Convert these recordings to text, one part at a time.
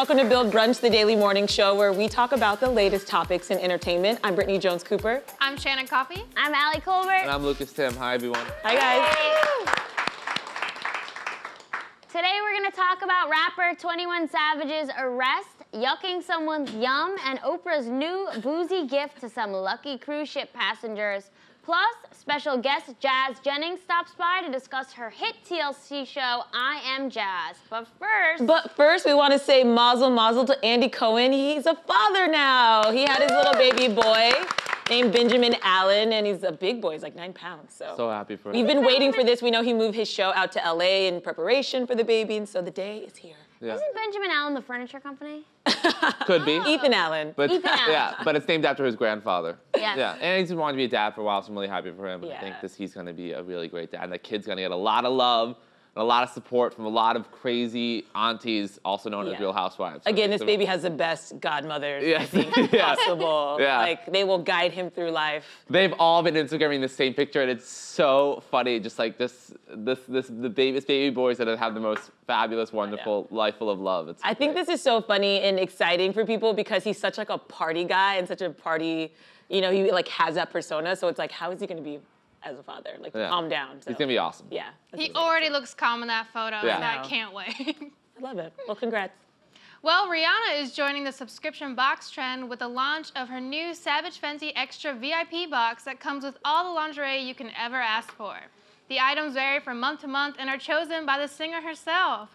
welcome to Build Brunch, the daily morning show where we talk about the latest topics in entertainment. I'm Brittany Jones-Cooper. I'm Shannon Coffey. I'm Allie Colbert. And I'm Lucas Tim. Hi, everyone. Hi, guys. Today we're going to talk about rapper 21 Savage's arrest, yucking someone's yum, and Oprah's new boozy gift to some lucky cruise ship passengers. Plus, special guest Jennings stops by to discuss her hit TLC show, I Am Jazz. But first, we want to say mazel mazel to Andy Cohen. He's a father now. He had his little baby boy named Benjamin Allen, and he's a big boy. He's like 9 pounds. So happy for him. We've been waiting for this. We know he moved his show out to LA in preparation for the baby, and so the day is here. Yeah. Isn't Benjamin Allen the furniture company? Could be. Ethan Allen. But, Ethan Allen. Yeah, but it's named after his grandfather. Yes. Yeah, and he's wanted to be a dad for a while, so I'm really happy for him. Yeah. I think he's going to be a really great dad. And the kid's going to get a lot of love and a lot of support from a lot of crazy aunties, also known as Real Housewives. So again, this baby has the best godmothers I think possible. Yeah. Like, they will guide him through life. They've all been Instagramming the same picture, and it's so funny. Just like this baby boys that have the most fabulous, wonderful life full of love. I think this is so funny and exciting for people because he's such like a party guy and such a party, you know, he like has that persona. So it's like, how is he going to be as a father? Like, calm down. So. He's going to be awesome. Yeah. He already looks calm in that photo, and I I can't wait. I love it. Well, congrats. Well, Rihanna is joining the subscription box trend with the launch of her new Savage Fenty Extra VIP box that comes with all the lingerie you can ever ask for. The items vary from month to month and are chosen by the singer herself.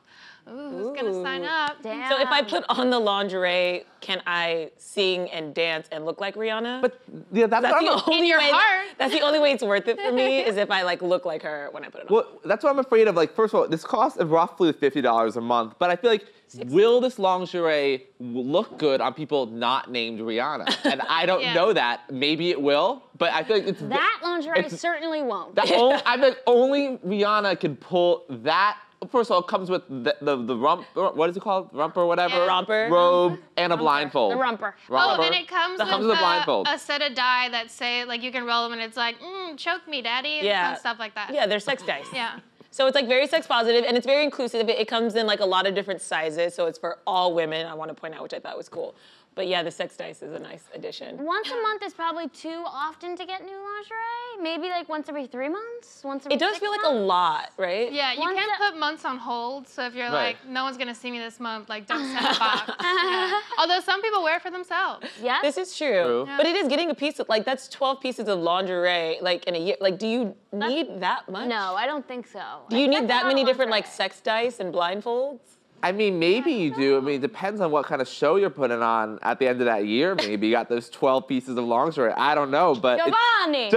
Ooh, who's gonna sign up? Damn. So if I put on the lingerie, can I sing and dance and look like Rihanna? But yeah, that's the only your way. heart. That's the only way it's worth it for me is if I like look like her when I put it on. Well, that's what I'm afraid of. Like, first of all, this costs roughly $50 a month, but I feel like, will this lingerie look good on people not named Rihanna? And I don't know that. Maybe it will, but I feel like it's... That lingerie certainly won't. I feel like only Rihanna can pull that. First of all, it comes with the rump, what is it called? Rump or whatever? Yeah. Romper. Robe and a blindfold. The rumper. Oh, and it comes with a blindfold. a set of dye that say, like, you can roll them and it's like, choke me, daddy, and fun stuff like that. Yeah, they're sex dice. Yeah. So it's like very sex positive and it's very inclusive. It comes in like a lot of different sizes, so it's for all women, I want to point out, which I thought was cool. But yeah, the sex dice is a nice addition. Once a month is probably too often to get new lingerie. Maybe like once every 3 months, once every It does 6 feel like months. a lot, right? Yeah, you Once can't put months on hold, so if you're Right. like, no one's gonna see me this month, like, don't send a box. Yeah. Although some people wear it for themselves. Yes. This is true. Yeah. But it is getting a piece of, like, that's 12 pieces of lingerie, like, in a year. Like, do you need that much? No, I don't think so. Do you need That's that a lot many of different, like, lingerie. sex dice and blindfolds? I mean, maybe you do. I mean, it depends on what kind of show you're putting on at the end of that year. Maybe you got those 12 pieces of lingerie. I don't know, but Giovanni!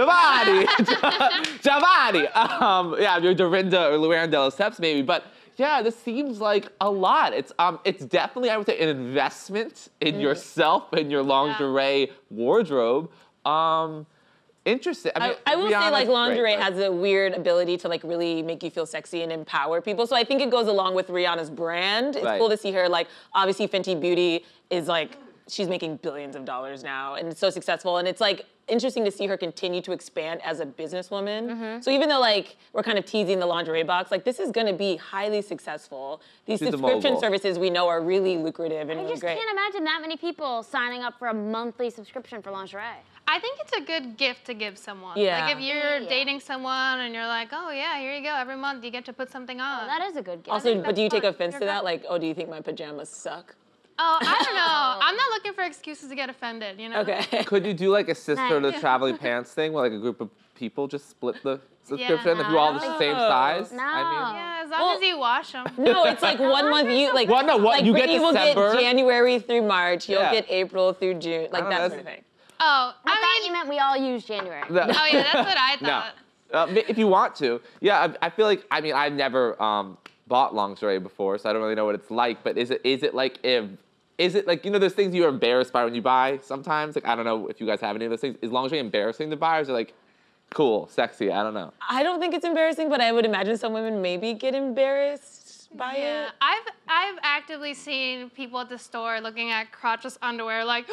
Giovanni! Yeah, you're Dorinda or Luann de Lesseps maybe, but yeah, this seems like a lot. It's definitely, I would say, an investment in yourself and your lingerie wardrobe. Interesting. I will say, like, Rihanna's lingerie great, has a weird ability to, like, really make you feel sexy and empower people. So I think it goes along with Rihanna's brand. It's cool to see her, like, obviously Fenty Beauty is, like, she's making billions of dollars now and it's so successful. And it's, like, interesting to see her continue to expand as a businesswoman. So even though, like, we're kind of teasing the lingerie box, like, this is gonna be highly successful. These subscription services we know are really lucrative and I really just great. can't imagine that many people signing up for a monthly subscription for lingerie. I think it's a good gift to give someone. Yeah. Like if you're dating someone and you're like, oh yeah, here you go, every month you get to put something on. Well, that is a good gift. Also, but do you take fun. offense to that? Like, oh, do you think my pajamas suck? Oh, I don't know. I'm not looking for excuses to get offended, you know? Okay. Could you do like a sister to Nice. traveling pants thing where like a group of people just split the subscription if no, you're all I the don't same think so. size? No. Yeah, as long as you wash them. No, it's like 1 month you like. Well, no, what, like you get Brittany will December? get January through March. You'll Yeah. get April through June, like I don't that know, sort of thing. Oh, I thought you meant we all use January. No. Oh yeah, that's what I No. thought. If you want to. Yeah, I feel like, I mean, I've never bought lingerie before, so I don't really know what it's like, but is it like, you know, those things you're embarrassed by when you buy sometimes? Like, I don't know if you guys have any of those things. Is lingerie embarrassing to buy, or is it like, cool, sexy, I don't know. I don't think it's embarrassing, but I would imagine some women maybe get embarrassed buy it. I've actively seen people at the store looking at crotchless underwear like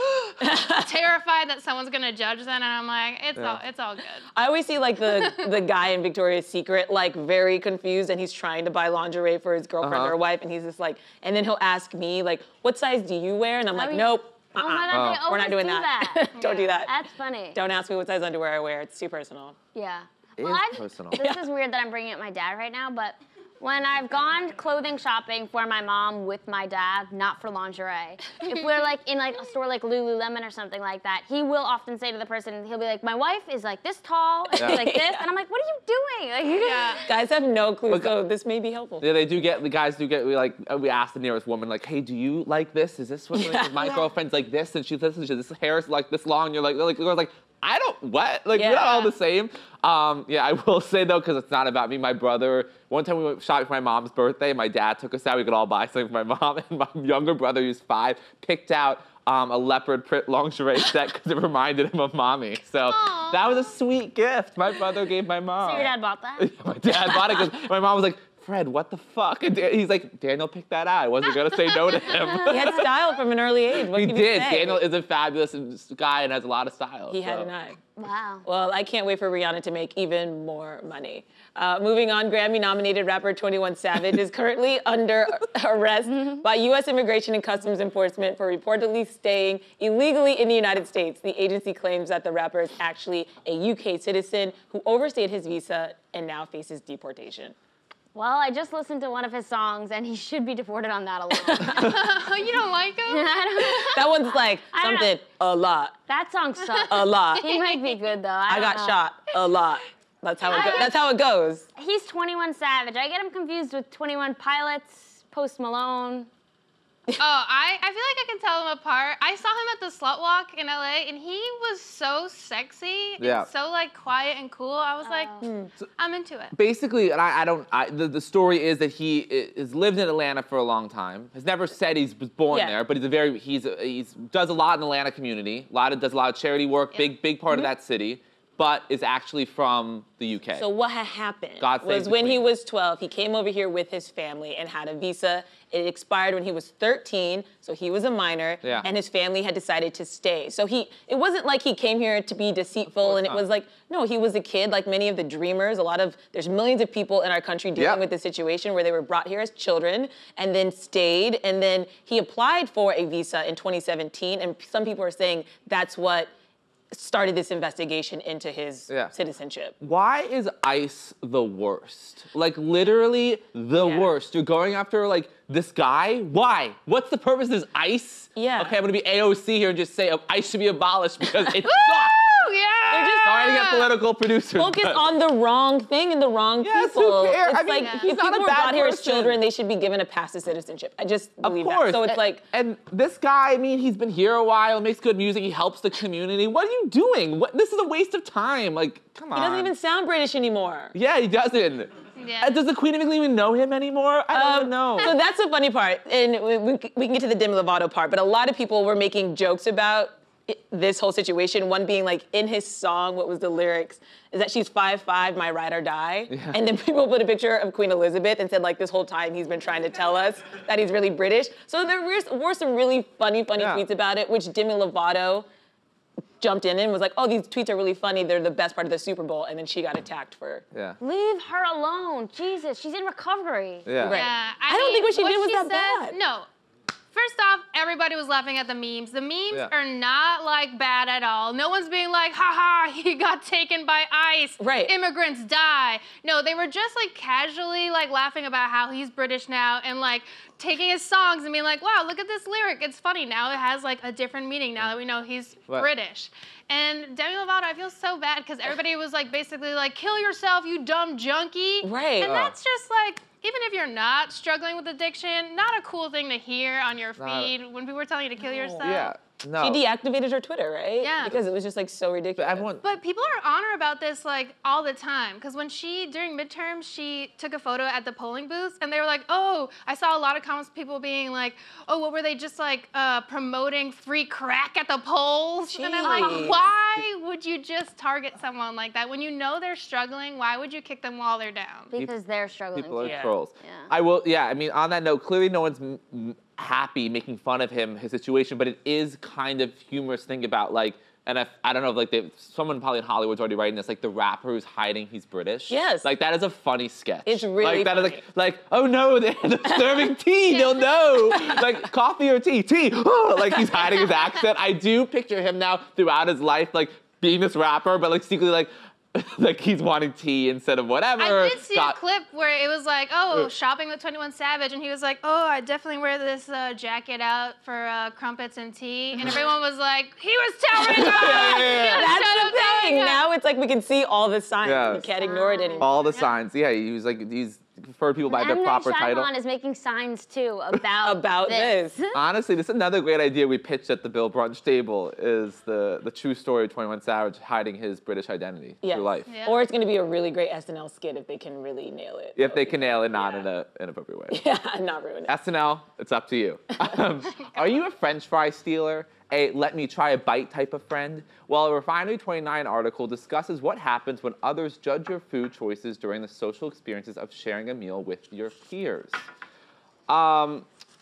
terrified that someone's gonna judge them, and I'm like, it's all good. I always see like the guy in Victoria's Secret like very confused, and he's trying to buy lingerie for his girlfriend or wife, and he's just like, and then he'll ask me like, what size do you wear? And I'm like, nope. Oh my God, they We're not doing that. Don't do that. That's funny. Don't ask me what size underwear I wear. It's too personal. Yeah. It is personal. This is weird that I'm bringing up my dad right now, but when I've gone clothing shopping for my mom with my dad, not for lingerie, if we're like in like a store like Lululemon or something like that, he will often say to the person, he'll be like, my wife is like this tall, and like this, and I'm like, what are you doing? Like, Guys have no clue, so this may be helpful. Yeah, the guys do get, we asked the nearest woman, like, hey, do you like this? Is this what, my girlfriend's like this, and she listens to this hair is like this long, and the girl's like, I don't, what? Like, we're not all the same. Yeah, I will say, though, because it's not about me, my brother, one time we went shopping for my mom's birthday, my dad took us out, we could all buy something for my mom, and my younger brother, who's 5, picked out a leopard print lingerie set because it reminded him of mommy. So that was a sweet gift my brother gave my mom. So your dad bought that? My dad bought it because my mom was like, Fred, what the fuck? And he's like, Daniel picked that out. I wasn't going to say no to him. He had style from an early age. What he can did. You say? Daniel is a fabulous guy and has a lot of style. He had an eye. Wow. Well, I can't wait for Rihanna to make even more money. Moving on, Grammy-nominated rapper 21 Savage is currently under arrest by U.S. Immigration and Customs Enforcement for reportedly staying illegally in the United States. The agency claims that the rapper is actually a UK citizen who overstayed his visa and now faces deportation. Well, I just listened to one of his songs, and he should be deported on that alone. You don't like him? That one's like something a lot. That song sucks. A lot. He might be good, though. I got shot a lot. That's how it goes. That's how it goes. He's 21 Savage. I get him confused with 21 Pilots, Post Malone. Oh, I feel like I can tell them apart. I saw him at the Slut Walk in LA, and he was so sexy and so like quiet and cool. I was like, I'm into it. Basically, and the story is that he has lived in Atlanta for a long time. Has never said he was born there, but he's does a lot in the Atlanta community. Does a lot of charity work. Big part of that city. But is actually from the UK. So what had happened was when he was 12, he came over here with his family and had a visa. It expired when he was 13, so he was a minor, and his family had decided to stay. So it wasn't like he came here to be deceitful, and it was like, no, he was a kid, like many of the dreamers. There's millions of people in our country dealing with this situation where they were brought here as children and then stayed, and then he applied for a visa in 2017, and some people are saying that's what started this investigation into his citizenship. Why is ICE the worst? Like literally the worst. You're going after like this guy? Why? What's the purpose of this ICE? Yeah. Okay, I'm gonna be AOC here and just say ICE should be abolished because it sucks. Yeah. They're just sorry to get political producers. Focus on the wrong thing and the wrong people. Who cares? It's I mean, like he's if not people a were bad brought here as person. children, they should be given a pass to citizenship. I just believe that. So it's like, and this guy, I mean, he's been here a while, makes good music, he helps the community. What are you doing? This is a waste of time. Like, come on. he doesn't even sound British anymore. Yeah, he doesn't. Yeah. Does the Queen of England even know him anymore? I don't even know. So that's the funny part, and we can get to the Demi Lovato part, but a lot of people were making jokes about this whole situation, one being like in his song, what was the lyrics, is that she's 5'5", my ride or die. Yeah. And then people put a picture of Queen Elizabeth and said like this whole time he's been trying to tell us that he's really British. So there were some really funny tweets about it, which Demi Lovato jumped in and was like, oh, these tweets are really funny, they're the best part of the Super Bowl, and then she got attacked for. Yeah. Leave her alone. Jesus, she's in recovery. Yeah. Right. Yeah, I don't think what she did was that bad. No. First off, everybody was laughing at the memes. The memes are not like bad at all. No one's being like, haha, he got taken by ICE. Right. Immigrants die. No, they were just like casually like laughing about how he's British now and like taking his songs and being like, wow, look at this lyric. It's funny. Now it has like a different meaning now that we know he's British. And Demi Lovato, I feel so bad because everybody was like basically like, kill yourself, you dumb junkie. Right. And that's just like, even if you're not struggling with addiction, not a cool thing to hear on your feed when people are telling you to kill yourself. Yeah. No. She deactivated her Twitter, right? Yeah. Because it was just like so ridiculous. But everyone. But people are on her about this like all the time. Because when during midterms, she took a photo at the polling booth and they were like, oh, I saw a lot of comments, people being like, oh, what were they just like promoting free crack at the polls? Jeez. And I'm like, why would you just target someone like that? When you know they're struggling, why would you kick them while they're down? Because they're struggling. People are Yeah. trolls. Yeah. I mean, on that note, clearly no one's happy making fun of his situation, but it is kind of humorous thing about like, and I don't know if like someone probably in Hollywood's already writing this, like the rapper who's hiding he's British. Yes. Like that is a funny sketch. It's really like that funny. is like oh no, they're serving tea, they'll know. Like coffee or tea, like he's hiding his accent. I do picture him now throughout his life, like being this rapper, but like secretly like like he's wanting tea instead of whatever. I did see a clip where it was like, oh, shopping with 21 Savage, and he was like, oh, I definitely wear this jacket out for crumpets and tea, and everyone was like, he was telling us! Yeah. That's the thing. Now it's like we can see all the signs. Yeah. We can't ignore it anymore. All the signs. Yeah, he was like he's referred people by their M. Night proper title. Shyamalan is making signs too about this. Honestly, this is another great idea we pitched at the BUILD Brunch table is the true story of 21 Savage hiding his British identity Yes. through life. Yeah. Or it's going to be a really great SNL skit if they can really nail it. If they can nail it, not in an inappropriate way. Yeah, not ruin it. SNL, it's up to you. Are you a French fry stealer? A let me try a bite type of friend? Well, a Refinery 29 article discusses what happens when others judge your food choices during the social experiences of sharing a meal with your peers.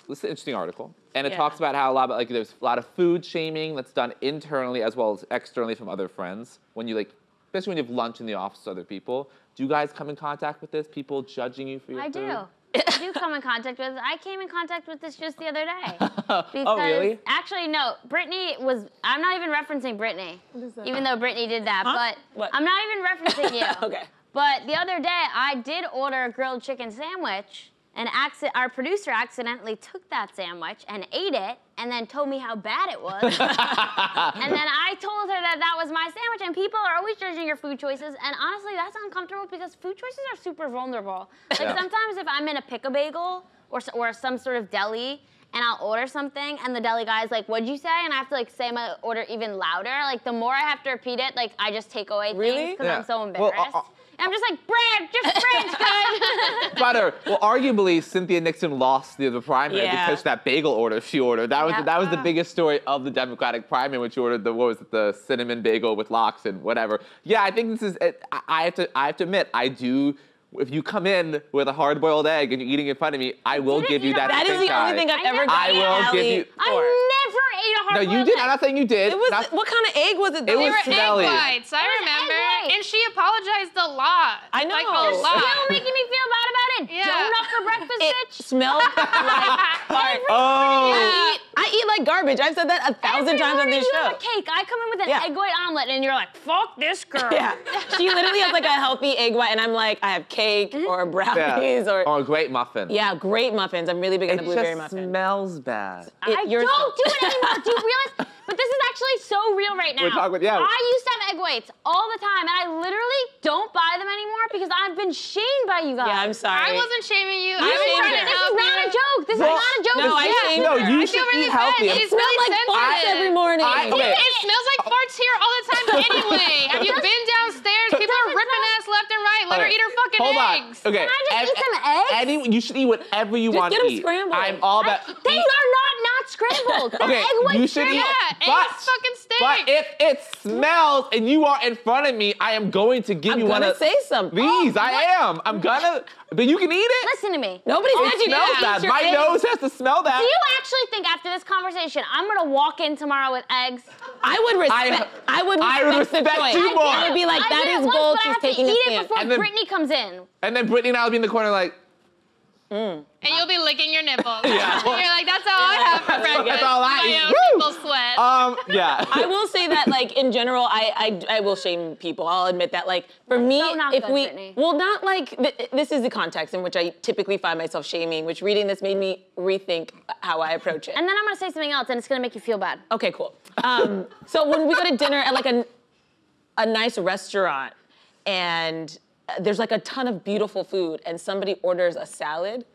This is an interesting article. And it talks about how there's a lot of food shaming that's done internally as well as externally from other friends. When you especially when you have lunch in the office with other people. Do you guys come in contact with this? People judging you for your food? I do come in contact with. I came in contact with this just the other day. Because, oh, really? Actually, no. Brittany was. I'm not even referencing Brittany, even though Brittany did that. Huh? But What? I'm not even referencing you. Okay. But the other day, I did order a grilled chicken sandwich, and our producer accidentally took that sandwich and ate it, and then told me how bad it was. And then I told her that that was my sandwich, and people are always judging your food choices, and honestly, that's uncomfortable because food choices are super vulnerable. Like sometimes if I'm in a Pick-a-Bagel or some sort of deli, and I'll order something, and the deli guy's like, what'd you say? And I have to say my order even louder. Like the more I have to repeat it, I just take away things because I'm so embarrassed. Well, and I'm just like, Brad, just Brad's good. Well, arguably, Cynthia Nixon lost the primary because that bagel order she ordered. That was the biggest story of the Democratic primary when she ordered the cinnamon bagel with lox and whatever. Yeah, I think this is. I have to admit, I do. If you come in with a hard-boiled egg and you're eating in front of me, I will give you that. That is the only thing I've ever gotten. I will give you. I never ate a hard-boiled egg. No, you did. I'm not saying you did. It was. What kind of egg was it? It was They were smelly. egg whites, I remember. egg white. And she apologized a lot. I know. Like, a You're lot. still making me feel bad about it. Yeah. Donut for breakfast, It bitch. smelled like fart. Oh. I eat like garbage. I've said that 1,000 times on this you show. have a cake. I come in with an egg white omelet, and you're like, fuck this girl. Yeah, she literally has like a healthy egg white, and I'm like, I have cake or brownies or a great muffin. yeah, great muffins. I'm really big on the blueberry It muffin. smells bad. I don't do it anymore. Do you realize? But this is actually so real right now. We're talking about, I used to have egg whites all the time, and I literally don't buy them anymore because I've been shamed by you guys. Yeah, I'm sorry. I wasn't shaming you. You I was shamed trying her. to This help is not you. a joke. This is not a joke. No, I shamed No, her. you I should feel really eat healthy. bad. It smells like farts every morning. It smells like farts here all the time anyway. Have you been downstairs? People are ripping ass left and right. Let her eat her fucking Hold eggs. on. Okay. Can I just eat some eggs? You should eat whatever you want get to 'em eat. scrambled. I'm all about. They are not scrambled. They're Okay, egg whites you should eat. Yeah, but, eggs fucking stink. But if it smells and you are in front of me, I am going to give you one gonna of say something. these. I am. I'm gonna. But you can eat it. Listen to me. Nobody It said you smells didn't bad. eat your My eggs. nose has to smell that. Do you actually think after this conversation, I'm gonna walk in tomorrow with eggs? I would respect. I would respect the respect choice. you more. I would be like, I that did it is once, gold. but I She's have to taking a eat it stand. before And then- Brittany comes in. And then Brittany and I will be in the corner like. And you'll be licking your nipples. Yeah. And you're like, that's all I have for breakfast. That's all I My eat. own Woo! nipple sweat. Yeah. I will say that, like, in general, I will shame people. I'll admit that. Like, for me, so not if good, we, Brittany. well, not like, this is the context in which I typically find myself shaming, which reading this made me rethink how I approach it. And then I'm gonna say something else, and it's gonna make you feel bad. Okay, cool. So when we go to dinner at like a nice restaurant and there's like a ton of beautiful food and somebody orders a salad,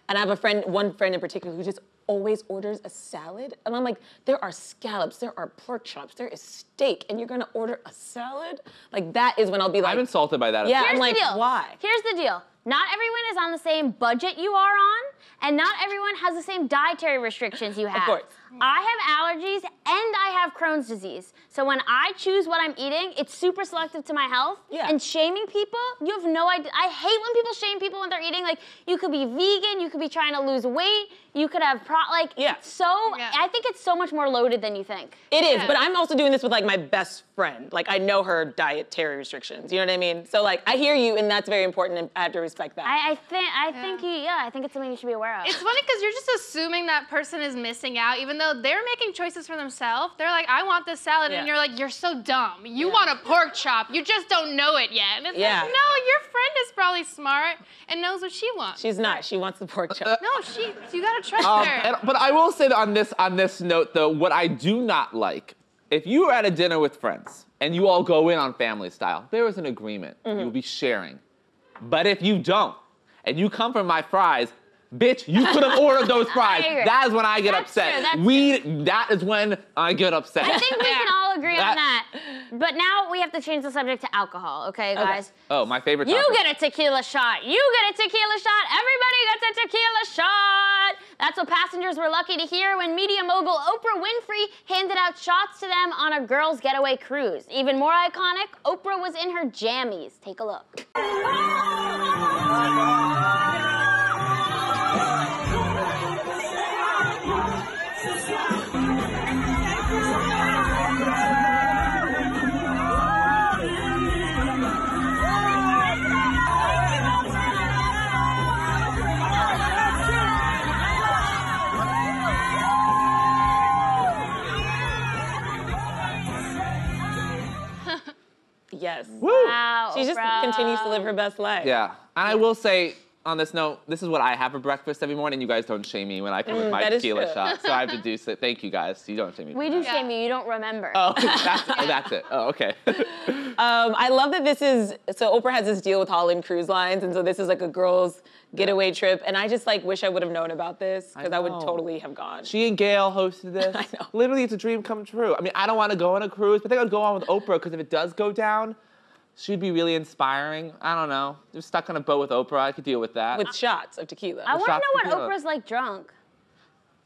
and I have one friend in particular who just always orders a salad. And I'm like, there are scallops, there are pork chops, there is steak, and you're gonna order a salad? Like, that is when I'll be like— I'm insulted by that. Yeah, Here's I'm like, the deal. why? Here's the deal. Not everyone is on the same budget you are on, and not everyone has the same dietary restrictions you have. Of course. I have allergies and I have Crohn's disease. So when I choose what I'm eating, it's super selective to my health. Yeah. And shaming people, you have no idea. I hate when people shame people when they're eating. Like, you could be vegan, you could be trying to lose weight, you could have Yeah. I think it's so much more loaded than you think. It is, but I'm also doing this with like my best friend. Like, I know her dietary restrictions, you know what I mean? So like, I hear you, and that's very important, and I have to respect that. I think it's something you should be aware of. It's funny because you're just assuming that person is missing out, even though they're making choices for themselves. They're like, I want this salad, and you're like, you're so dumb. You want a pork chop. You just don't know it yet. And it's like, no, your friend is probably smart and knows what she wants. She's not. She wants the pork chop. No, you gotta trust her. But I will say that on this note, though, what I do not like, if you are at a dinner with friends and you all go in on family style, there is an agreement. You'll be sharing. But if you don't, and you come for my fries, bitch, you could have ordered those fries. That is when I get upset. That is when I get upset. I think we can all agree on that. But now we have to change the subject to alcohol, okay, guys? Oh, my favorite topic. You get a tequila shot. You get a tequila shot. Everybody gets a tequila shot. That's what passengers were lucky to hear when media mogul Oprah Winfrey handed out shots to them on a girls' getaway cruise. Even more iconic, Oprah was in her jammies. Take a look. Yes. Woo! Wow, She just Oprah. continues to live her best life. Yeah, and I will say, on this note, this is what I have for breakfast every morning. You guys don't shame me when I come with my that is tequila true. shot. So I have to do so. Thank you guys. You don't shame me. We do shame you. You don't remember. Oh, that's it. Oh, okay. I love that this is, so Oprah has this deal with Holland Cruise Lines, and so this is like a girls' getaway trip, and I just like wish I would have known about this, because I would know. totally have gone. She and Gail hosted this. I know. Literally, it's a dream come true. I mean, I don't want to go on a cruise, but I think I'd go on with Oprah, because if it does go down, she'd be really inspiring. I don't know. You're stuck on a boat with Oprah. I could deal with that. With shots of tequila. I want to shots know what tequila. Oprah's like drunk.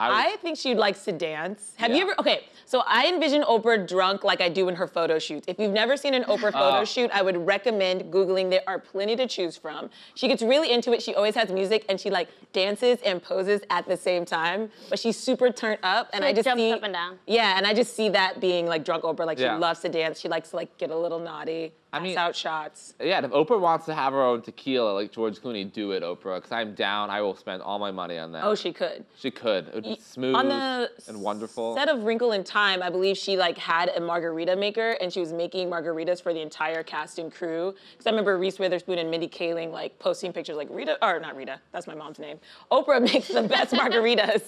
I think she likes to dance. Have Yeah. you ever, okay, so I envision Oprah drunk like I do in her photo shoots. If you've never seen an Oprah photo shoot, I would recommend Googling. There are plenty to choose from. She gets really into it. She always has music, and she like dances and poses at the same time, but she's super turned up. And She I just jumps see, up and down. Yeah, and I just see that being like drunk Oprah. Like she Yeah. loves to dance. She likes to like get a little naughty, pass out shots. Yeah, if Oprah wants to have her own tequila like George Clooney, do it, Oprah, because I'm down. I will spend all my money on that. Oh, she could. She could. It would be smooth On the and wonderful. set of Wrinkle in Time, I believe she like had a margarita maker, and she was making margaritas for the entire cast and crew. Because I remember Reese Witherspoon and Mindy Kaling like posting pictures like not Rita, that's my mom's name. Oprah makes the best margaritas.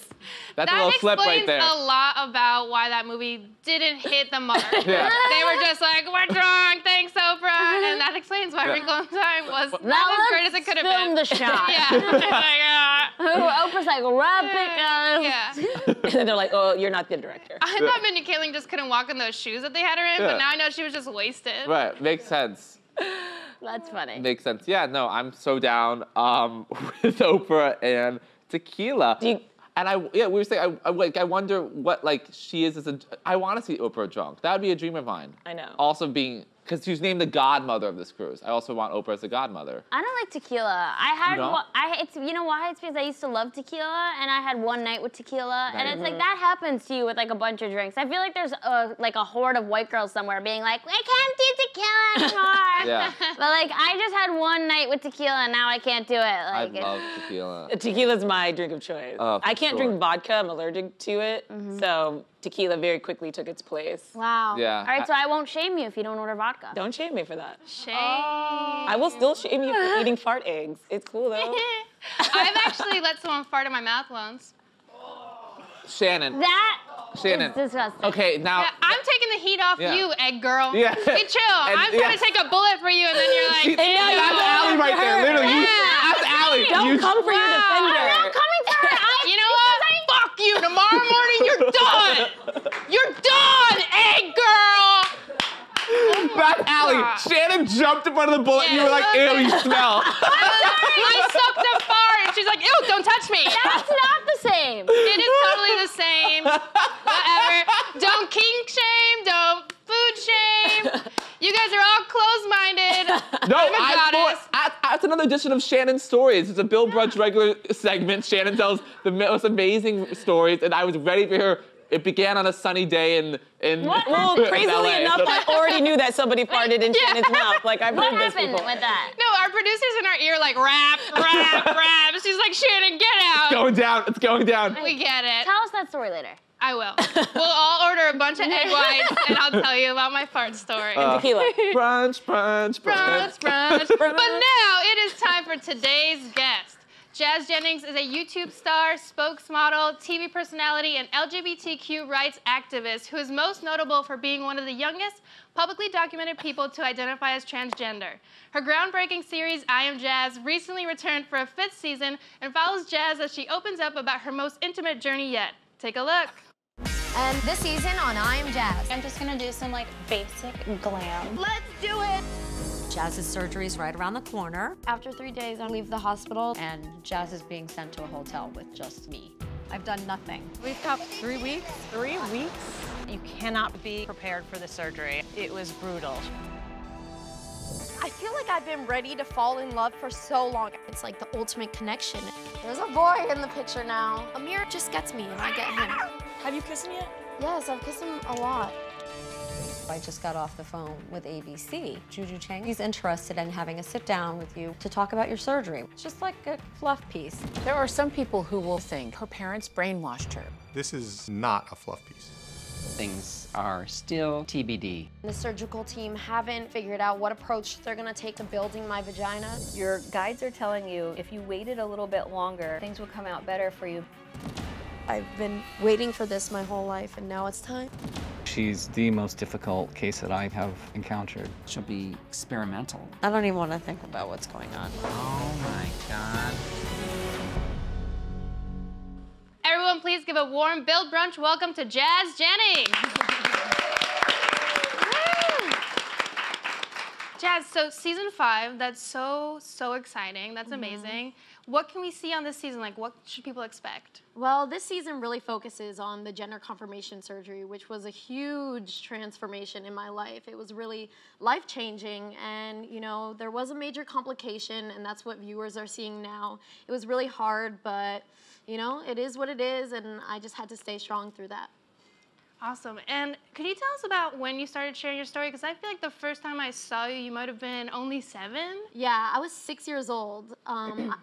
That's a little slip right there. That explains a lot about why that movie didn't hit the mark. Yeah. They were just like, we're drunk, thanks Oprah. And that explains why Wrinkle in Time was not as great as it could have Film been. the shot. Yeah. Oprah's like, rub it. Yeah. And then they're like, oh, you're not the director. I thought Mindy Kaling just couldn't walk in those shoes that they had her in, Yeah. but now I know she was just wasted. Right, makes sense. That's funny. Makes sense. Yeah, no, I'm so down with Oprah and tequila. We were saying, I wonder what like she is as a. I want to see Oprah drunk. That would be a dream of mine. I know. Also being, because she's named the godmother of this cruise. I also want Oprah as a godmother. I don't like tequila. I had don't? it's you know why? It's because I used to love tequila, and I had one night with tequila, and Nice. it's like that happens to you with like a bunch of drinks. I feel like there's a horde of white girls somewhere being like, I can't do tequila anymore. Yeah. But like I just had one night with tequila, and now I can't do it. I Like love tequila. Tequila's my drink of choice. Oh, for I can't sure. drink vodka. I'm allergic to it. So tequila very quickly took its place. wow. Yeah. All right, so I won't shame you if you don't order vodka. Don't shame me for that. Shame. I will still shame you for eating fart eggs. It's cool though. I've actually let someone fart in my mouth once. Shannon. That Shannon. is disgusting. Okay, now. Yeah, I'm taking the heat off Yeah. you, egg girl. Yeah. Hey, chill. And- I'm trying to take a bullet for you, and then you're like, That's Allie right there. Literally, Yeah. that's Allie. Don't come for your Wow. defender. I'm not coming for her. you know what? Fuck you. you're done! You're done, egg girl! Back alley. Shannon jumped in front of the bullet and you were like, ew, you smell. I sucked a fart and she's like, ew, don't touch me. That's not the same. It is totally the same. Whatever. Don't kink shame, don't food shame. You guys are all closed-minded. No, I'm a goddess. that's another edition of Shannon's Stories. It's a BUILD Brunch regular segment. Shannon tells the most amazing stories, and I was ready for her. It began on a sunny day in Well, crazily enough, I already knew that somebody farted in Shannon's mouth. Like, I've What heard this happened before. with that? No, our producer's in our ear like, rap, rap, rap. She's like, Shannon, get out. Going down. It's going down. We get it. Tell us that story later. I will. We'll all order a bunch of egg whites, and I'll tell you about my fart story. Tequila. Brunch, brunch, Brunch, brunch. brunch. But now it is time for today's guest. Jazz Jennings is a YouTube star, spokesmodel, TV personality, and LGBTQ rights activist who is most notable for being one of the youngest publicly documented people to identify as transgender. Her groundbreaking series, I Am Jazz, recently returned for a 5th season and follows Jazz as she opens up about her most intimate journey yet. Take a look. And this season on I Am Jazz. I'm just gonna do some like basic glam. Let's do it! Jazz's surgery is right around the corner. After 3 days, I leave the hospital. And Jazz is being sent to a hotel with just me. I've done nothing. We've got 3 weeks. 3 weeks? You cannot be prepared for the surgery. It was brutal. I feel like I've been ready to fall in love for so long. It's like the ultimate connection. There's a boy in the picture now. Amir just gets me and I get him. Have you kissed him yet? Yes, I've kissed him a lot. I just got off the phone with ABC. Juju Chang, he's interested in having a sit down with you to talk about your surgery. It's just like a fluff piece. There are some people who will think her parents brainwashed her. This is not a fluff piece. Things are still TBD. The surgical team haven't figured out what approach they're gonna take to building my vagina. Your guides are telling you if you waited a little bit longer, things will come out better for you. I've been waiting for this my whole life and now it's time. She's the most difficult case that I have encountered. She'll be experimental. I don't even want to think about what's going on. Oh my God. Everyone, please give a warm BUILD Brunch welcome to Jazz Jennings. Jazz, so season 5, that's so exciting. That's amazing. What can we see on this season? Like, what should people expect? Well, this season really focuses on the gender confirmation surgery, which was a huge transformation in my life. It was really life-changing, and you know, there was a major complication, and that's what viewers are seeing now. It was really hard, but you know, it is what it is, and I just had to stay strong through that. Awesome. And could you tell us about when you started sharing your story? Because I feel like the first time I saw you, you might have been only 7. Yeah, I was 6 years old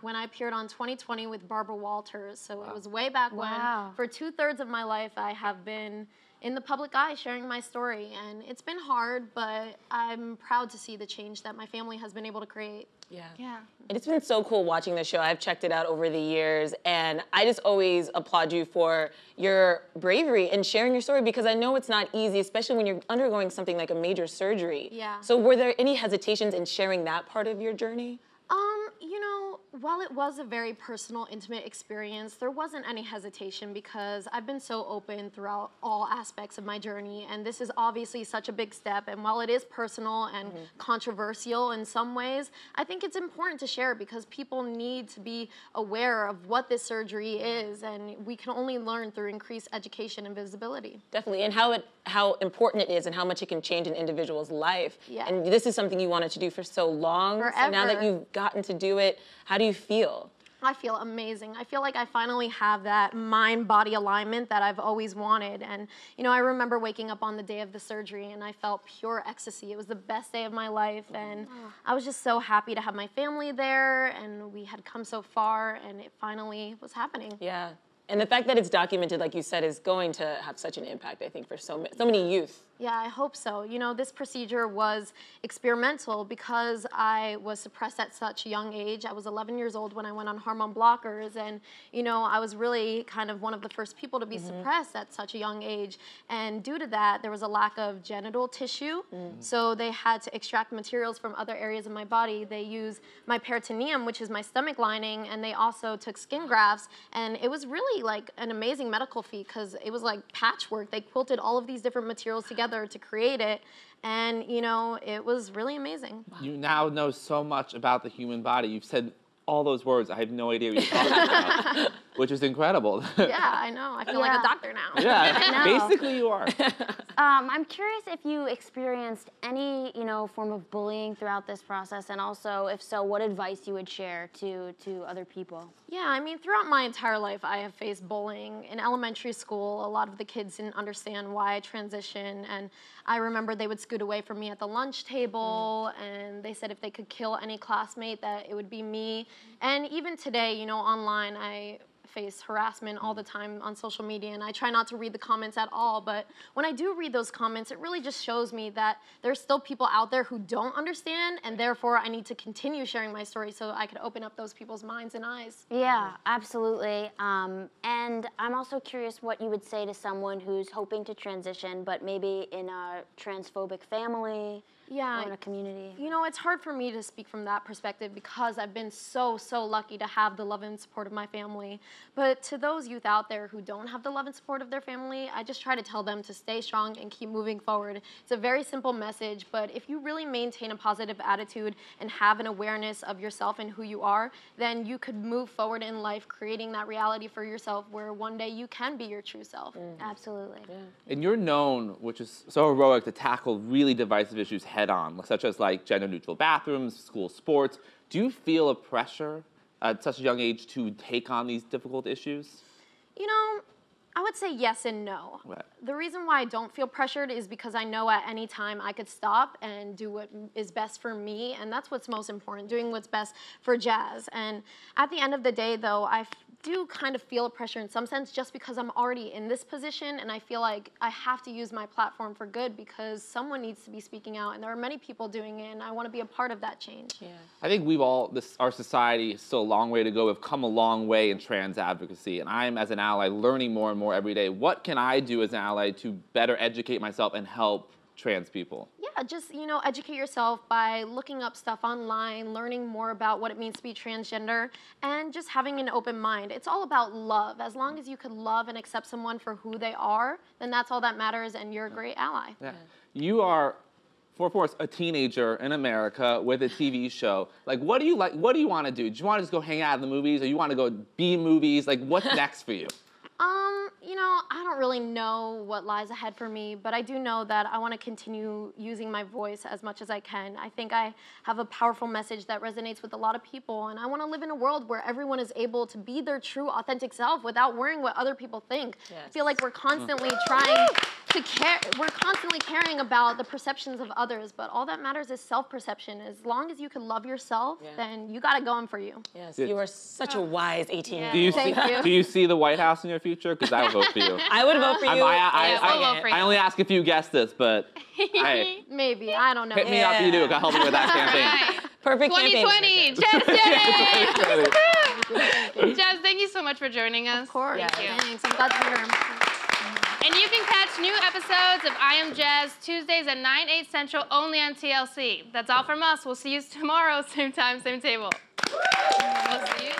when I appeared on 2020 with Barbara Walters. So it was way back when. For 2/3 of my life, I have been in the public eye sharing my story. And it's been hard, but I'm proud to see the change that my family has been able to create. Yeah. And it's been so cool watching the show. I've checked it out over the years, and I just always applaud you for your bravery in sharing your story, because I know it's not easy, especially when you're undergoing something like a major surgery. Yeah. So were there any hesitations in sharing that part of your journey? You know, while it was a very personal, intimate experience, there wasn't any hesitation because I've been so open throughout all aspects of my journey, and this is obviously such a big step, and while it is personal and controversial in some ways, I think it's important to share because people need to be aware of what this surgery is, and we can only learn through increased education and visibility. Definitely, and how important it is and how much it can change an individual's life. Yeah. And this is something you wanted to do for so long. Forever. So now that you've gotten to do it, how do you feel? I feel amazing. I feel like I finally have that mind-body alignment that I've always wanted. And, you know, I remember waking up on the day of the surgery and I felt pure ecstasy. It was the best day of my life. And I was just so happy to have my family there, and we had come so far, and it finally was happening. Yeah. And the fact that it's documented, like you said, is going to have such an impact, I think, for so many youth. Yeah, I hope so. You know, this procedure was experimental because I was suppressed at such a young age. I was 11 years old when I went on hormone blockers, and, you know, I was really kind of one of the first people to be suppressed at such a young age. And due to that, there was a lack of genital tissue, so they had to extract materials from other areas of my body. They used my peritoneum, which is my stomach lining, and they also took skin grafts, and it was really like an amazing medical feat because it was like patchwork. They quilted all of these different materials together to create it, and you know, it was really amazing. You now know so much about the human body. You've said all those words. I have no idea what you're talking about, which is incredible. Yeah, I know. I feel like a doctor now. Yeah, basically you are. I'm curious if you experienced any, you know, form of bullying throughout this process, and also, if so, what advice you would share to other people? Yeah, I mean, throughout my entire life, I have faced bullying. In elementary school, a lot of the kids didn't understand why I transitioned, and I remember they would scoot away from me at the lunch table, and they said if they could kill any classmate, that it would be me. And even today, you know, online, I face harassment all the time on social media, and I try not to read the comments at all, but when I do read those comments, it really just shows me that there's still people out there who don't understand, and therefore I need to continue sharing my story so I could open up those people's minds and eyes. Yeah, absolutely. And I'm also curious what you would say to someone who's hoping to transition, but maybe in a transphobic family, or in a community. You know, it's hard for me to speak from that perspective because I've been so lucky to have the love and support of my family. But to those youth out there who don't have the love and support of their family, I just try to tell them to stay strong and keep moving forward. It's a very simple message, but if you really maintain a positive attitude and have an awareness of yourself and who you are, then you could move forward in life creating that reality for yourself where one day you can be your true self. Absolutely. And you're known, which is so heroic, to tackle really divisive issues head-on, such as like gender-neutral bathrooms, school sports. Do you feel a pressure at such a young age to take on these difficult issues? You know, I would say yes and no. Right. The reason why I don't feel pressured is because I know at any time I could stop and do what is best for me, and that's what's most important, doing what's best for jazz. And at the end of the day, though, I do kind of feel a pressure in some sense just because I'm already in this position, and I feel like I have to use my platform for good because someone needs to be speaking out, and there are many people doing it, and I want to be a part of that change. Yeah. I think our society is still a long way to go. We've come a long way in trans advocacy, and I'm, as an ally, learning more and more every day. What can I do as an ally to better educate myself and help trans people? Yeah, just, you know, educate yourself by looking up stuff online, learning more about what it means to be transgender, and just having an open mind. It's all about love. As long as you could love and accept someone for who they are, then that's all that matters, and you're a great ally. Yeah. You are, for a teenager in America with a TV show. Like, what do you like? What do you want to do? Do you want to just go hang out in the movies, or you want to go be movies? Like, what's next for you? You know, I don't really know what lies ahead for me, but I do know that I want to continue using my voice as much as I can. I think I have a powerful message that resonates with a lot of people, and I want to live in a world where everyone is able to be their true, authentic self without worrying what other people think. Yes. I feel like we're constantly trying to care. We're constantly caring about the perceptions of others, but all that matters is self-perception. As long as you can love yourself, then you got it going for you. Yes, you are such a wise 18-year-old. Do you see the White House in your future? Because I would vote for you. I would vote for you. I only ask if you guess this, but hey. Maybe, I don't know. Hit me up if you do. I'll help you with that campaign. Perfect 2020, Jess Jennings! Jess, thank you so much for joining us. Of course. Thank you. Thanks. I'm glad to be here. And you can catch new episodes of I Am Jazz Tuesdays at 9, 8 Central only on TLC. That's all from us. We'll see you tomorrow, same time, same table. We'll see you.